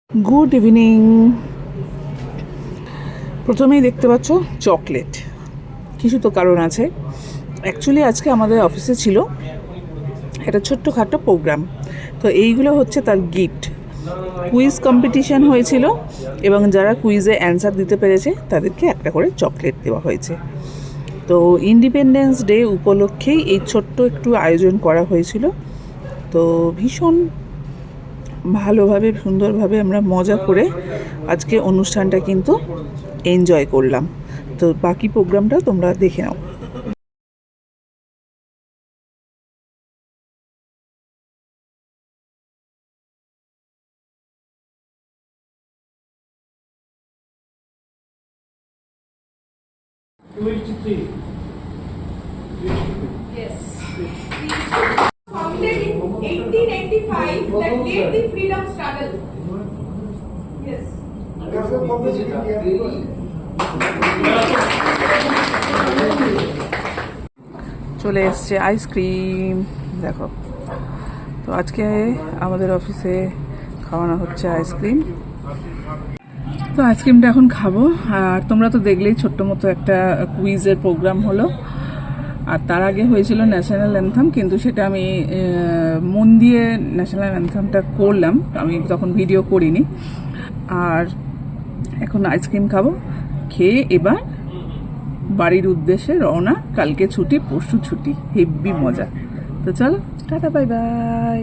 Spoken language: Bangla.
Good evening. প্রথমেই দেখতে পাচ্ছ চকলেট। কিছু তো কারণ আছে। অ্যাকচুয়ালি আজকে আমাদের অফিসে ছিল একটা ছোট্টখাটো প্রোগ্রাম, তো এইগুলো হচ্ছে তার গিফট। কুইজ কম্পিটিশান হয়েছিল এবং যারা কুইজে অ্যান্সার দিতে পেরেছে তাদেরকে একটা করে চকলেট দেওয়া হয়েছে। তো ইন্ডিপেন্ডেন্স ডে উপলক্ষেই এই ছোট্ট একটু আয়োজন করা হয়েছিল। তো ভীষণ ভালোভাবে সুন্দরভাবে আমরা মজা করে আজকে অনুষ্ঠানটা কিন্তু এনজয় করলাম। তো বাকি প্রোগ্রামটা তোমরা দেখে নাও। Yes. Founded in 1885 that led the freedom struggle. Yes. চলে এসছে আইসক্রিম, দেখো। তো আজকে আমাদের অফিসে খাওয়ানো হচ্ছে আইসক্রিম। তো আইসক্রিমটা এখন খাবো। আর তোমরা তো দেখলেই ছোট্ট মতো একটা কুইজের প্রোগ্রাম হলো। আর তার আগে হয়েছিল ন্যাশনাল অ্যান্থাম, কিন্তু সেটা আমি মন দিয়ে ন্যাশনাল অ্যান্থামটা করলাম, আমি তখন ভিডিও করিনি। আর এখন আইসক্রিম খাবো, খেয়ে এবার বাড়ির উদ্দেশ্যে রওনা। কালকে ছুটি, পরশু ছুটি, হেব্বি মজা। তো চলো, টাটা, বাই বাই।